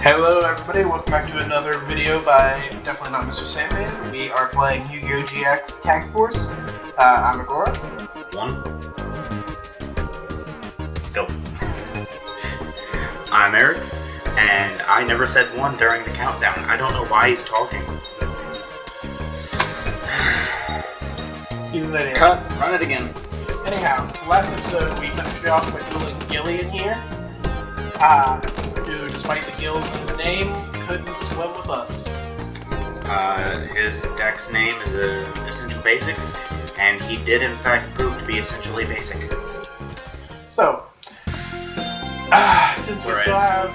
Hello everybody, welcome back to another video by Definitely Not Mr. Sandman. We are playing Yu-Gi-Oh! GX Tag Force. I'm Agora. 1. Go. I'm Eric's, and I never said 1 during the countdown. I don't know why he's talking. He's an idiot. Cut. Run it again. Anyhow, last episode we finished it off by dueling Gillian here. Who, despite the guild in the name, couldn't swim with us. His deck's name is Essential Basics, and he did in fact prove to be essentially basic. So, since we still have...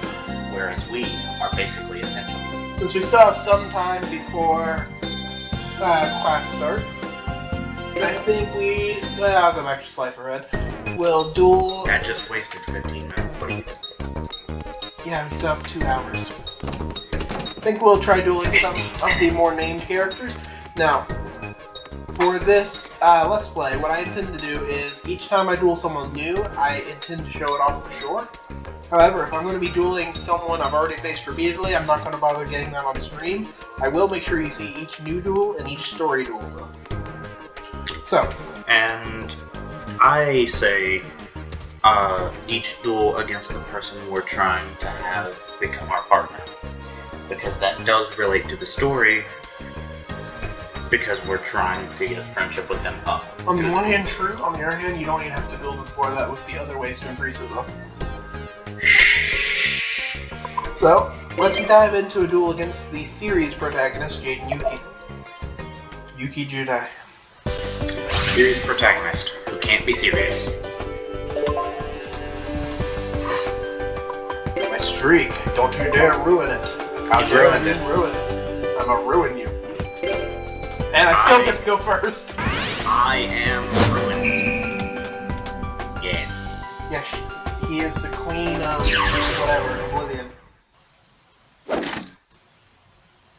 Whereas we are basically essential. Since we still have some time before class starts, I think I'll go back to Slifer Red. We'll duel... That just wasted 15 minutes. What do you think? Yeah, we still have 2 hours. I think we'll try dueling some of the more named characters. Now, for this Let's Play, what I intend to do is, each time I duel someone new, I intend to show it off for sure. However, if I'm going to be dueling someone I've already faced repeatedly, I'm not going to bother getting them on screen. I will make sure you see each new duel and each story duel, though. So. And I say... each duel against the person we're trying to have become our partner. Because that does relate to the story, because we're trying to get a friendship with them up. On the one hand, true. On the other hand, you don't even have to build before that with the other ways to increase it, though. So, let's dive into a duel against the series protagonist, Jaden Yuki. Yuki Judai. Series protagonist, who can't be serious. My streak. Don't you dare ruin it. How dare you ruin it? I'm gonna ruin you. And I still get to go first. I am ruined. Yeah. Yes, he is the queen of whatever, Oblivion.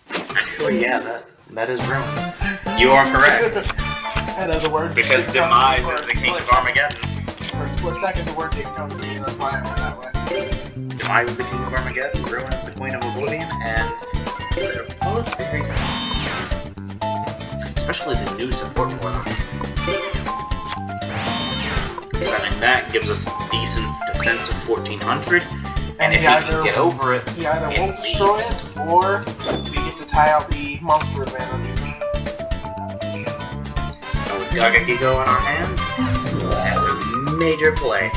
Actually, yeah, that is ruined. You are correct. And as a word, Because Demise is the king of Armageddon. For a split second, the word didn't come to me, that's why I went that way. Demise is the king of Armageddon, Ruin is the queen of Oblivion, and they're both very good. Especially the new support for them. Setting that gives us a decent defense of 1400, and if he can get over it, he either won't destroy it, or we get to tie out the monster advantage. And with Gaga Gigo in our hand, that's a major play.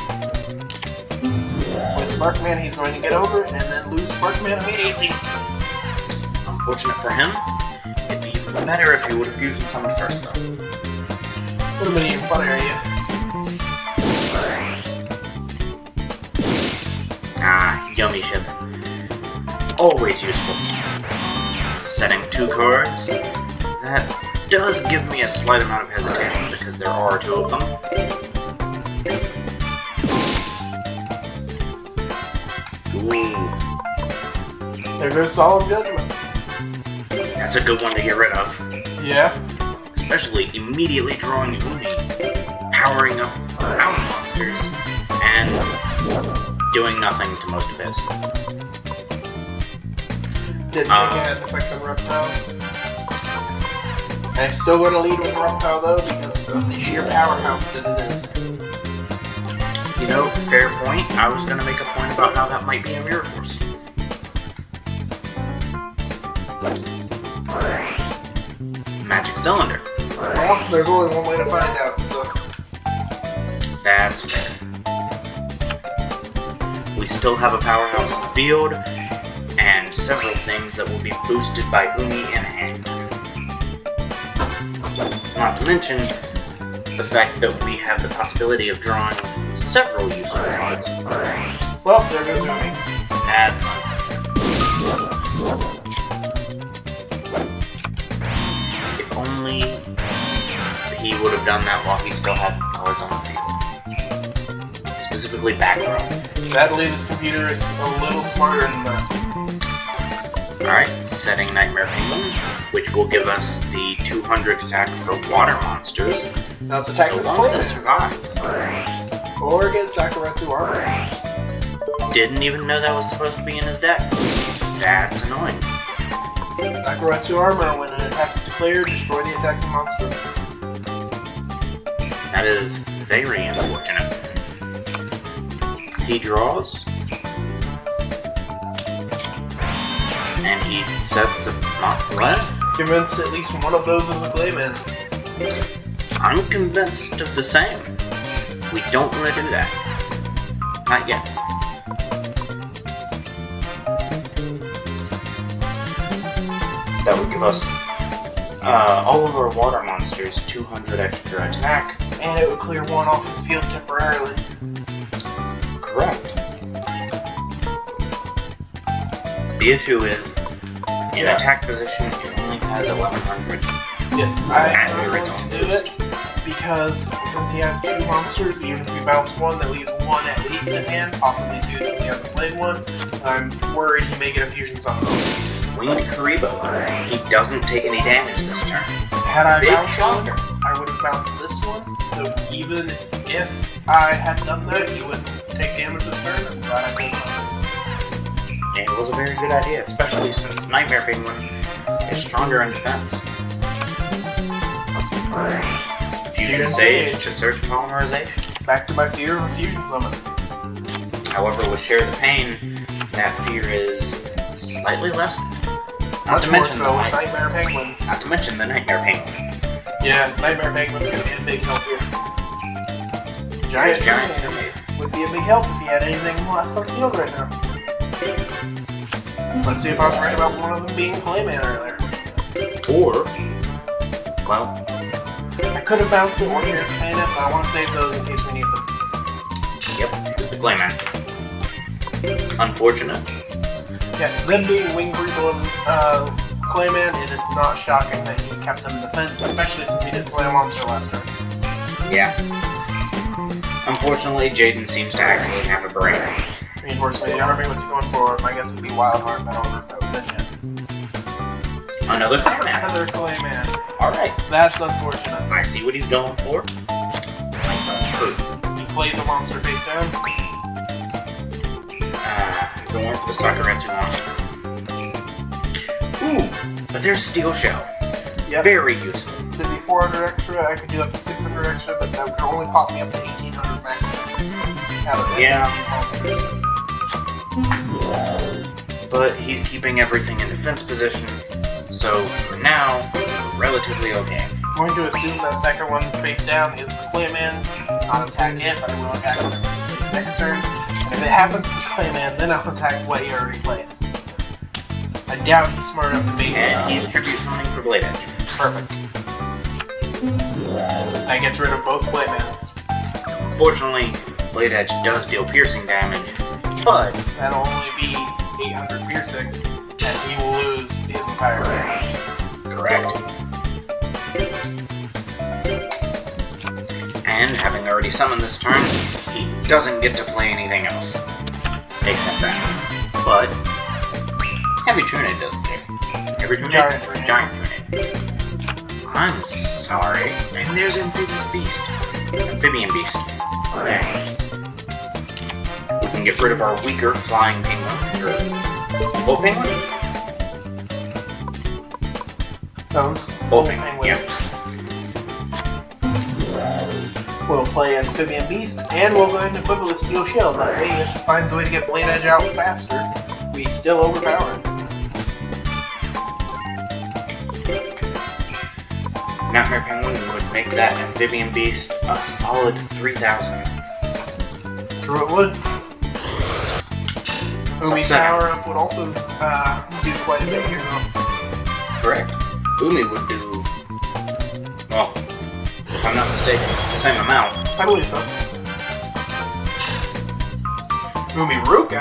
With Sparkman, he's going to get over it, and then lose Sparkman immediately. Unfortunate for him. It'd be even better if he would have used someone first, though. Would have been even funnier, yeah. Yummy ship. Always useful. Setting 2 cards. That does give me a slight amount of hesitation because there are 2 of them. Ooh. There goes Solemn Judgment. That's a good one to get rid of. Yeah. Especially immediately drawing Uni, powering up our monsters, and doing nothing to most of his. Didn't think it had an effect on reptiles. I'm still going to lead with Reptile though, because of the sheer powerhouse that it is. You know, fair point. I was going to make a point about how that might be a Mirror Force. Magic Cylinder. Well, there's only one way to find out, so... That's fair. We still have a powerhouse on the field, and several things that will be boosted by Umi in hand. Not to mention the fact that we have the possibility of drawing several useful cards. Well, there goes Umi. Add fun. If only he would have done that while he still had cards on the field. Specifically back row. Sadly, this computer is a little smarter than that. Alright, setting Nightmare Penguin, which will give us the 200 attack for water monsters. Now let's attack so this long as it place. survives. Or get Sakuretsu armor. Didn't even know that was supposed to be in his deck. That's annoying. Sakuretsu armor, when an attack is declared, destroy the attacking monster. That is very unfortunate. He draws. And he sets a what? Convinced at least one of those is a Clayman. I'm convinced of the same. We don't want to do that. Not yet. That would give us all of our water monsters 200 extra attack. And it would clear one off his field temporarily. Correct. The issue is, in attack position, it only has 1100. Yes, I'm Accurate going on to do it because since he has two monsters, even if we bounce one, that leaves one at least in hand, possibly two since he hasn't played one. I'm worried he may get a fusion summon. Winged Karibo. He doesn't take any damage this turn. Had I Big bounced one, shocker. I would have bounced this one. So even if I had done that, he wouldn't take damage this turn. I'm glad I did something. And it was a very good idea, especially since Nightmare Penguin is stronger in defense. Fusion Sage to search polymerization. Back to my fear of a fusion summon. However, with Share the Pain, that fear is slightly less. Much more so with Nightmare Penguin. Not to mention the Nightmare Penguin. Yeah, Nightmare Penguin's gonna be a big help here. Giant Giant Grenade. would be a big help if he had anything left on the field right now. Let's see if I was right about one of them being Clayman earlier. Or, well, I could have bounced it or Share the Pain it, but I want to save those in case we need them. yep, the Clayman. Unfortunate. Yeah, them being Wing Karibo and Clayman, it is not shocking that he kept them in defense, especially since he didn't play a monster last turn. Yeah. Unfortunately, Jaden seems to actually have a brain. Reinforcement of the army, what's he going for? My guess would be Wildheart, but I don't know if that was in yet. Another Clayman. Another Clayman. Alright, That's unfortunate. I see what he's going for. True. He plays a monster face down. Going for the Sakuretsu armor. Ooh, but there's Steel Shell. Yep. Very useful. There'd be 400 extra, I could do up to 600 extra, but that could only pop me up to 1800 maximum. Out of Yeah. monsters. But he's keeping everything in defense position, so for now, relatively okay. I'm going to assume that second one face down is the Clayman. Not attack it, but I will attack what it plays next turn. And if it happens to the Clayman, then I'll attack what he already plays. I doubt he's smart enough to bait And it. he's tribute summoning for Blade Edge. Perfect. That gets rid of both Claymans. Fortunately, Blade Edge does deal piercing damage, but That'll only be 800 piercing, and he will lose his entire range. correct. And having already summoned this turn, he doesn't get to play anything else. Except that. But Heavy Trunade doesn't care. Heavy Trunade? Giant Trunade. Giant Trunade. I'm sorry. And there's Amphibious Beast. Amphibian Beast. There. We can get rid of our weaker Flying Penguin. Or Volt Penguin? Those Volt Penguin. Penguin, yeah. We'll play Amphibian Beast, and we'll go ahead and equip it with Steel Shield. That way, if he finds a way to get Blade Edge out faster, we still overpower him. Nightmare Penguin would make that Amphibian Beast a solid 3,000. True it would. Umi's Something. power up would also do quite a bit here, though. Correct. Umi would do, well, if I'm not mistaken, the same amount. I believe so. Umiruka?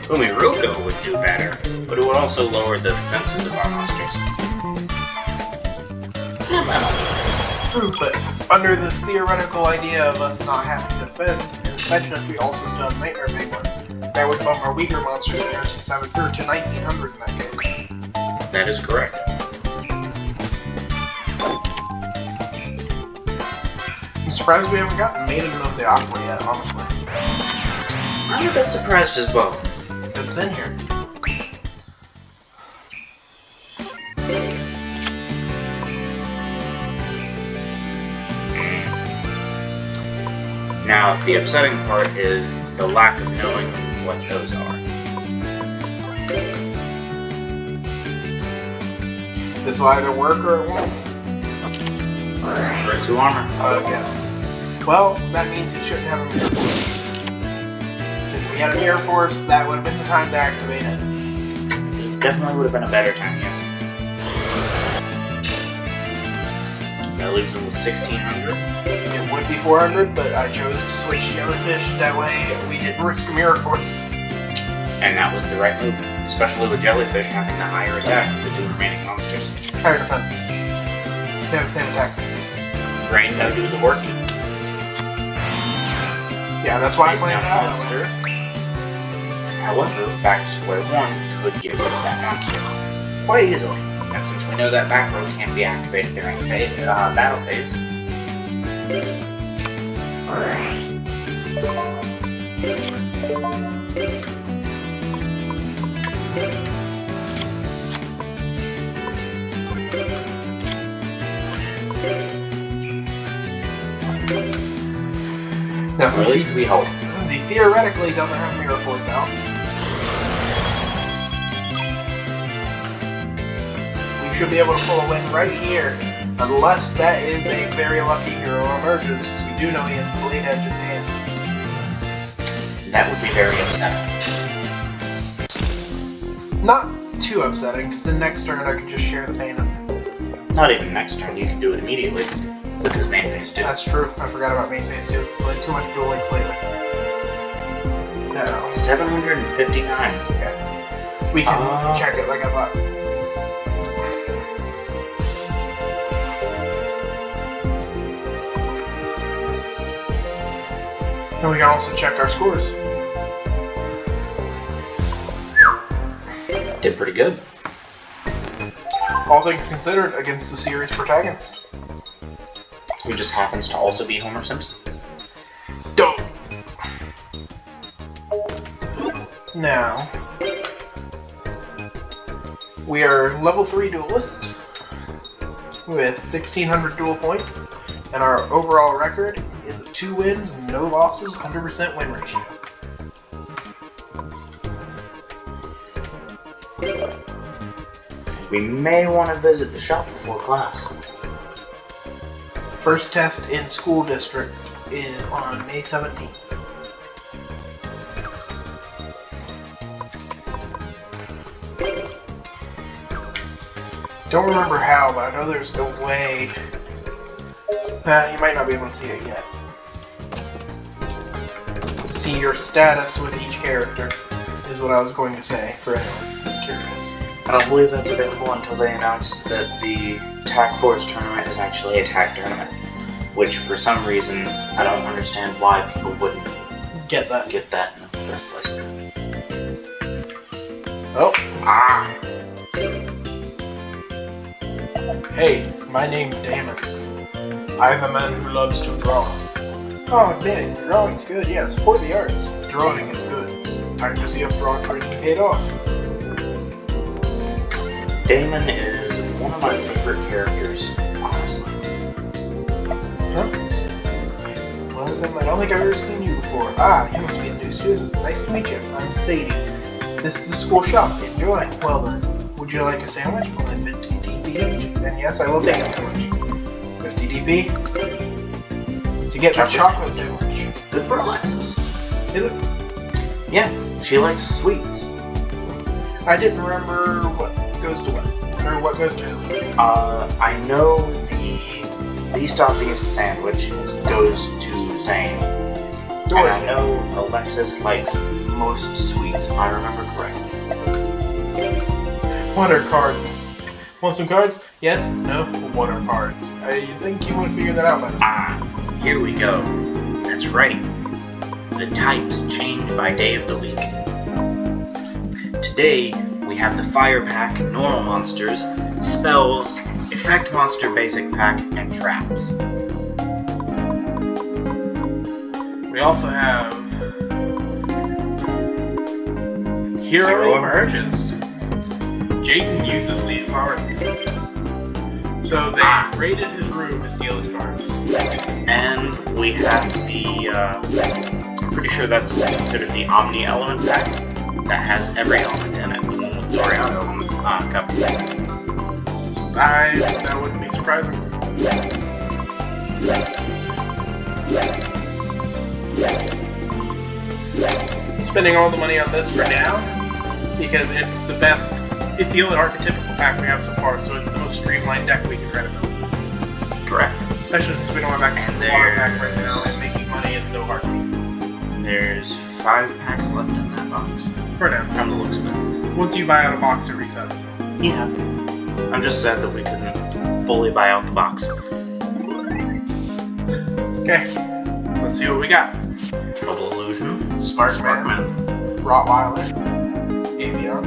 Umiruka would do better, but it would also lower the defenses of our monsters. True, but under the theoretical idea of us not having to defend, and especially if we also still have Nightmare Penguin, that would bump our weaker monsters there to 1900 in that case. That is correct. I'm surprised we haven't gotten Maiden of the Aqua yet, honestly. I'm a bit surprised as well. It's in here. Now, the upsetting part is the lack of knowing what those are. This will either work or it won't. Secret 2 armor. Yeah. Well, that means we shouldn't have a Mirror Force. If we had a Mirror Force, that would have been the time to activate it. It definitely would have been a better time, yes. That leaves them with 1600. It would be 400, but I chose to switch Jellyfish. That way, we didn't risk a Mirror Force. And that was the right move, especially with Jellyfish having the higher attack of the 2 remaining monsters. Higher defense. They have the same attack. Rain now do the work. Yeah, that's why I Face played it down out. monster. However, back to square one could get rid of that monster quite easily. And since we know that back row can't be activated during battle phase, Now, or at least we hope. since he theoretically doesn't have Mirror Force out, we should be able to pull a win right here, unless that is a very lucky hero emerges, because we do know he has Blade Edge in hand. That would be very upsetting. Not too upsetting, because the next turn I can just share the pain. Not even next turn, you can do it immediately, because main phase 2. That's true, I forgot about main phase 2. Played too much Duel Links later. No. 759. Yeah. We can check it like I thought. And we can also check our scores. Did pretty good. All things considered, against the series protagonist. Who just happens to also be Homer Simpson. Dope! Now, we are level 3 duelist with 1600 duel points, and our overall record is 2 wins, no losses, 100% win ratio. We may want to visit the shop before class. First test in school district is on May 17th. Don't remember how, but I know there's a way. You might not be able to see it yet. See your status with each character is what I was going to say for anyone curious. I don't believe that's available until they announce that the Tag Force tournament is actually a tag tournament. Which, for some reason, I don't understand why people wouldn't Get that. get that in the first place. Oh, Ah! hey, my name's Damon. I'm a man who loves to draw. Oh, Nick, drawing's good. Yeah, support the arts. Drawing is good. Time to see if drawing training paid off. Damon is one of my favorite characters, honestly. Huh? Well, then I don't think I've ever seen you before. Ah, you must be a new student. Nice to meet you. I'm Sadie. This is the school shop. Enjoy. Well then, would you like a sandwich? Well, then 50 DP each. And yes, I will take a sandwich. 50 DP. To get the chocolate sandwich. Good for Alexis. Is it? Yeah, she likes sweets. I didn't remember what goes to what. Or what goes to who. I know the least obvious sandwich goes to Zane. And I know Alexis likes most sweets, if I remember correctly. What are cards? Want some cards? Yes? No? What are cards? I think you would figure that out by this. Ah, here we go. That's right. The types change by day of the week. Today, we have the Fire Pack, Normal Monsters, Spells, Effect Monster Basic Pack, and Traps. We also have Hero Emerges. Jaden uses these cards. So they raided his room to steal his cards. And we have the, I'm pretty sure that's considered the Omni Element pack that has every element in it. The one with Doriano cover. That wouldn't be surprising. Spending all the money on this for now because it's the best. It's the only archetypical pack we have so far, so it's the most streamlined deck we can try to build. Correct. Especially since we don't have access to the water pack right now, and making money is no heartbeat. There's 5 packs left in that box. For now. From the looks of it. Once you buy out a box, it resets. Yeah. I'm just sad that we couldn't fully buy out the box. Okay. Let's see what we got. Trouble Illusion. Sparkman. Rottweiler. Avian.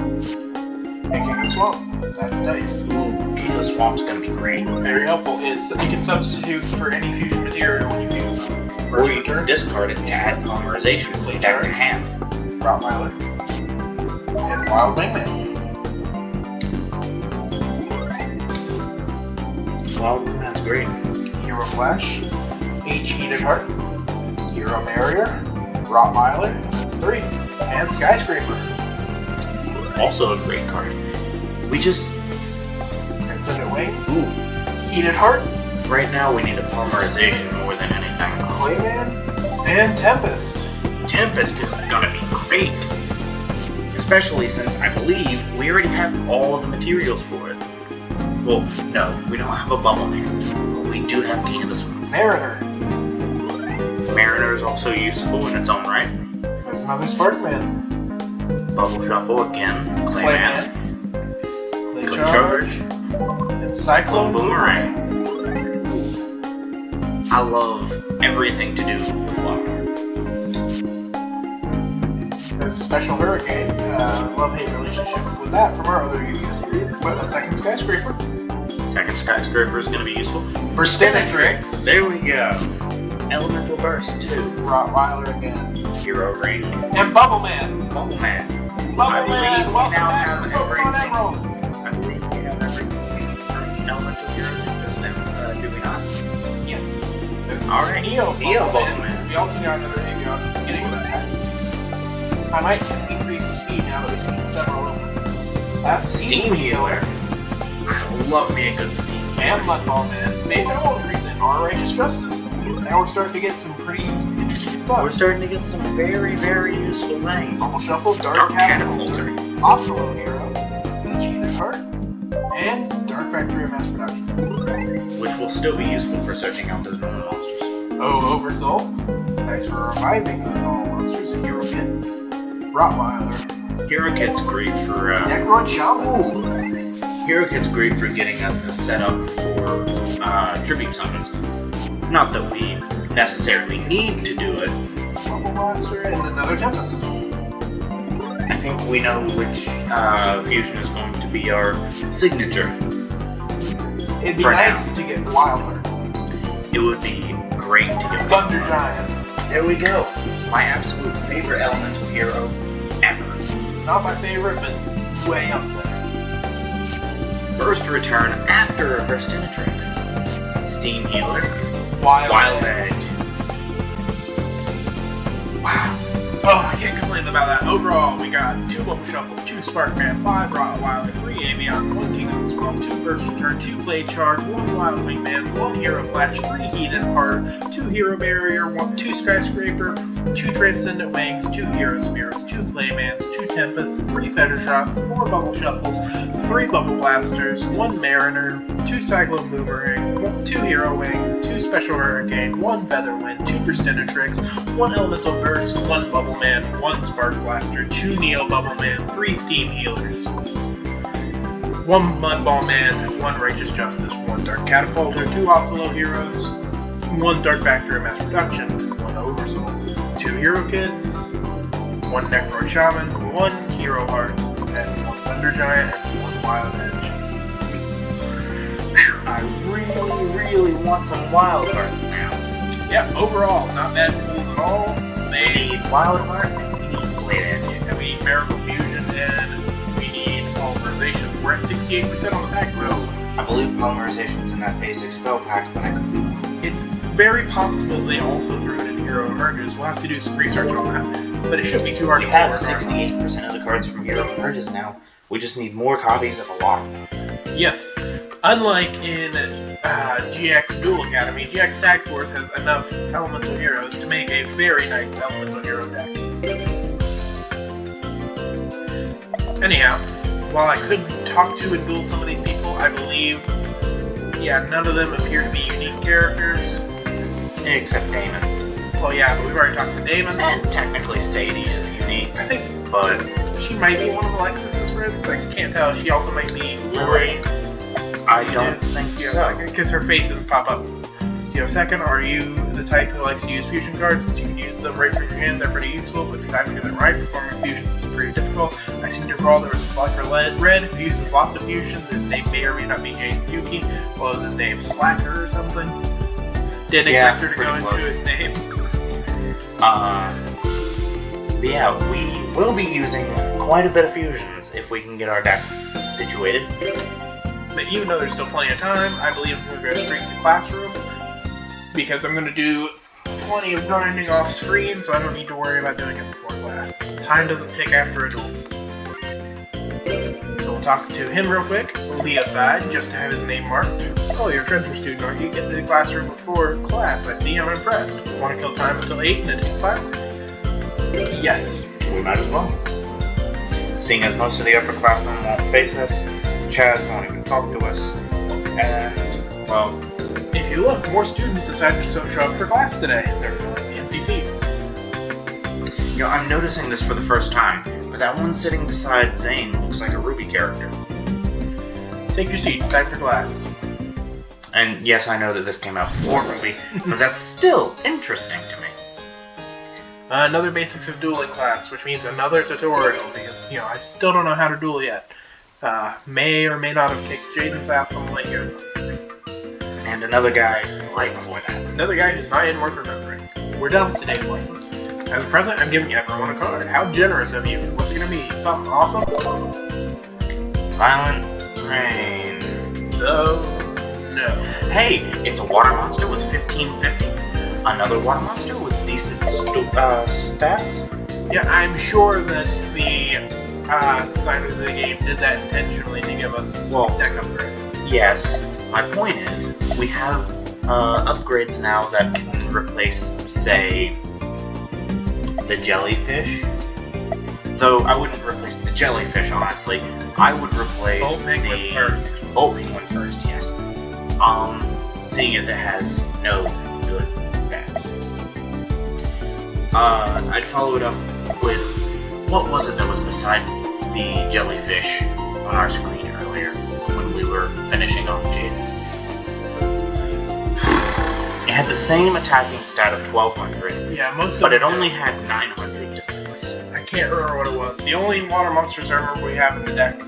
And King of the Swamp. That's nice. Ooh, King of the Swamp's gonna be great. Very helpful is you can substitute for any fusion material when you use them. Or you can discard it to add polymerization from deck to hand. Rottweiler. And Wild Wingman. Well, that's great. Hero Flash. H Heated Heart. Hero Barrier. Rottweiler. That's 3. And Skyscraper. Also a great card. We just... Transcendent Wings. Ooh. Heated Heart. Right now we need a polymerization more than anything. Clayman. And Tempest. Tempest is gonna be great. Especially since I believe we already have all of the materials for it. Well, no, we don't have a Bubble Man, but we do have King of the Swamp. Mariner. Mariner is also useful in its own right. There's another Sparkman. Bubble Shuffle again. Clayman. Clay Good Charge. Charge. And Cyclone Boomerang. I love everything to do with water. There's a Special Hurricane. Love-hate relationship with that from our other Yu-Gi-Oh series. But a second Skyscraper. Second Skyscraper is going to be useful. For Stinatrix. There we go. Elemental Burst 2. Rottweiler again. Hero Ring. And Bubbleman. Bubbleman. Bubbleman. Welcome Welcome back back to to Pokemon Emerald. I believe we have everything from Elemental Heroes in this time. Do we not? Yes. There's Alright. Neo Bubbleman. Bubbleman. We also got another Avion getting that pack. I might just increase the speed now that we've seen several of them. That's Steam Healer. I love me a good Steam And Mudball Man. Maybe I won't increase it. Our Righteous Justice. Now we're starting to get some pretty interesting stuff. We're starting to get some very, very useful things. Bubble Shuffle, Dark Dark Catapulter, Catapulter. Ocelot Hero, Cheated Heart, and Dark Factory of Mass Production. Which will still be useful for searching out those normal monsters. Oh, Oversoul. Nice for reviving those normal monsters. Hero Kit, Rottweiler, Hero Kit's great for Necron Shaman. Hero Kit's great for getting us the setup for tribute summons. Not that we necessarily need to do it. Bubble Blaster, and another Tempest. I think we know which fusion is going to be our signature. It'd be For nice to get Wilder. It would be great to get Thunder Giant. There we go. My absolute favorite elemental hero ever. Not my favorite, but way up there. First return after Reverse Stinatrix. Steam Healer. Wild Edge. Wow. Oh, I can't complain about that. Overall, we got 2 Bubble Shuffles, 2 Sparkman, 5 Rottweiler, 3 Avion, 1 King of the Swamp, 2 First Return, 2 Blade Charge, 1 Wild Wingman, 1 Hero Flash, 3 Heated Heart, 2 Hero Barrier, 2 Skyscraper, 2 Transcendent Wings, 2 Hero Spirits, 2 Claymans, 2 Tempests, 3 Feather Shots, 4 Bubble Shuffles, 3 Bubble Blasters, 1 Mariner, 2 Cyclone Boomerang, 2 Hero Wing, 2 Special Hurricane, 1 Featherwind, 2 Persistinatrix, 1 Elemental Burst, 1 Bubble Man, 1 Spark Blaster, 2 Neo Bubble Man, 3 Steam Healers, 1 Mudball Man, 1 Righteous Justice, 1 Dark Catapulter, 2 Ocelot Heroes, 1 Dark Factory of Mass Production, 1 Oversoul, 2 Hero Kids, 1 Necron Shaman, 1 Hero Heart, and 1 Thunder Giant, and 1 Wild Edge. I really, really want some wild hearts now. Yeah, overall, not bad pulls at all. We They need Wild Heart and we need Blade Edge. and we need Miracle Fusion and we need Polymerization. We're at 68% on the pack row. I believe polymerization's in that basic spell pack, but I could be wrong. It's very possible they also threw it in Hero Emerges. We'll have to do some research on that. But it shouldn't be too hard We to have pull regardless. 68% of the cards from Hero Emerges now. We just need more copies of a lot. Yes. Unlike in GX Duel Academy, GX Tag Force has enough elemental heroes to make a very nice elemental hero deck. Anyhow, while I could talk to and duel some of these people, I believe, yeah, none of them appear to be unique characters. Except Damon. Well, yeah, but we've already talked to Damon. And technically Sadie is unique, I think but she might be one of Alexis's friends. I can't tell. She also might be Lori. I don't think so. Because her face doesn't pop up. Do you have a second? Are you the type who likes to use fusion cards? Since you can use them right from your hand, they're pretty useful, but if you're typing them right, performing fusion is pretty difficult. I seem to recall there was a slot for Red who uses lots of fusions. His name may or may not be Jade Yuki. Well, is his name Slacker or something? Didn't expect her to go into his name. But yeah, we will be using quite a bit of fusions if we can get our deck situated. But even though there's still plenty of time, I believe I'm going to go straight to Classroom, because I'm going to do plenty of grinding off screen, so I don't need to worry about doing it before class. Time doesn't tick after a duel. So we'll talk to him real quick, Leo side, just to have his name marked. Oh, you're a transfer student, aren't you? Get to the classroom before class. I see, I'm impressed. Want to kill time until 8 and attend class? Yes. We might as well. Seeing as most of the upperclassmen won't face us, Chaz won't even talk to us, and, well... If you look, more students decided to show up for class today. They're filling the empty seats. You know, I'm noticing this for the first time, but that one sitting beside Zane looks like a Ruby character. Take your seats, time for class. And yes, I know that this came out before Ruby, but that's still interesting to me. Another Basics of Dueling class, which means another tutorial, because, you know, I still don't know how to duel yet. May or may not have kicked Jaden's ass on the way here. And another guy right before that. Another guy who's not even worth remembering. We're done with today's lesson. As a present, I'm giving everyone a card. How generous of you. What's it gonna be? Something awesome? Violent Rain. So, no. Hey, it's a water monster with 1550. Another water monster with decent stats. Yeah, I'm sure that the designers of the game did that intentionally to give us deck upgrades. Yes. My point is, we have upgrades now that can replace, say, the jellyfish. Though I wouldn't replace the jellyfish, honestly. I would replace Bolt Penguin first. Bolt Penguin first, yes. Seeing as it has no good stats. I'd follow it up with, what was it that was beside the jellyfish on our screen earlier when we were finishing off Jaden? It had the same attacking stat of 1200. Yeah, most of but it them only had 900 defense. I can't remember what it was. The only water monsters I remember we have in the deck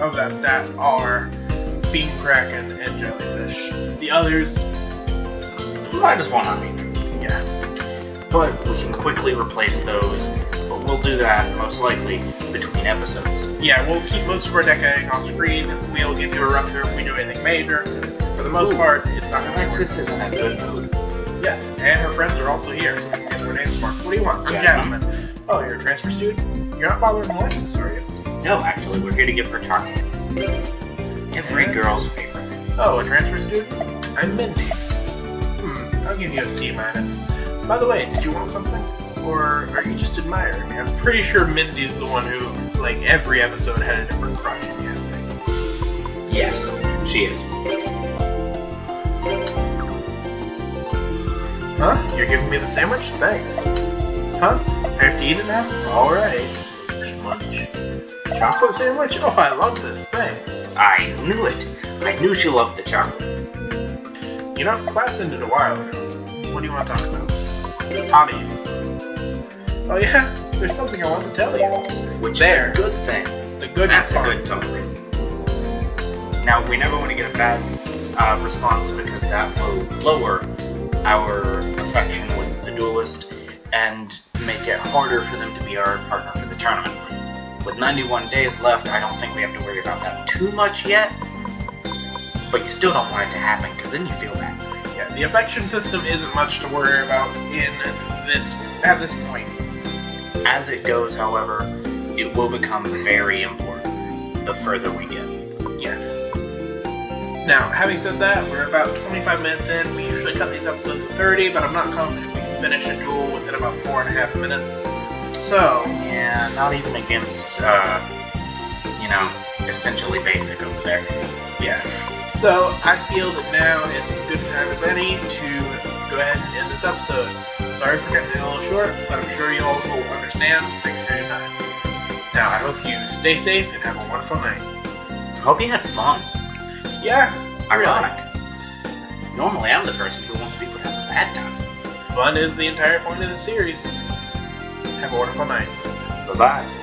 of that stat are Bean Kraken and Jellyfish. The others, might as well not be. yeah. But we can quickly replace those, but we'll do that most likely between episodes. Yeah, we'll keep most of our deck editing off screen. We'll give you a run through if we do anything major. For the most part, it's not going to Alexis is in a good mood. Yes, and her friends are also here, so we can get their names marked. What do you want? I'm Jasmine. Jasmine. Oh, you're a transfer student? You're not bothering Alexis, are you? No, actually, we're here to give her chocolate. Every girl's favorite. Oh, a transfer student? I'm Mindy. I'll give you a C-. By the way, did you want something? Or are you just admiring me? I'm pretty sure Mindy's the one who, like, every episode had a different crush on you. Yes, she is. Huh? You're giving me the sandwich? Thanks. Huh? I have to eat it now? Alright. Munch. Chocolate sandwich? Oh, I love this. Thanks. I knew it. I knew she loved the chocolate. You know, class ended a while ago. What do you want to talk about? Hobbies. Oh yeah? There's something I want to tell you. Which There. is a good thing. The good That's a response. good tone. Now, we never want to get a bad response because that will lower our affection with the duelist and make it harder for them to be our partner for the tournament. With 91 days left, I don't think we have to worry about that too much yet, but you still don't want it to happen because then you feel bad. Yeah, the affection system isn't much to worry about at this point. As it goes, however, it will become very important the further we get. Yeah. Now, having said that, we're about 25 minutes in. We usually cut these episodes at 30, but I'm not confident we can finish a duel within about 4.5 minutes. So, Yeah, not even against, essentially basic over there. yeah. So, I feel that now is as good a time as any to go ahead and end this episode. Sorry for cutting it a little short, but I'm sure you all will understand. Thanks for your time. Now, I hope you stay safe and have a wonderful night. Hope you had fun. Yeah, Ironic. Normally, I'm the person who wants people to have a bad time. fun is the entire point of the series. Have a wonderful night. Bye-bye.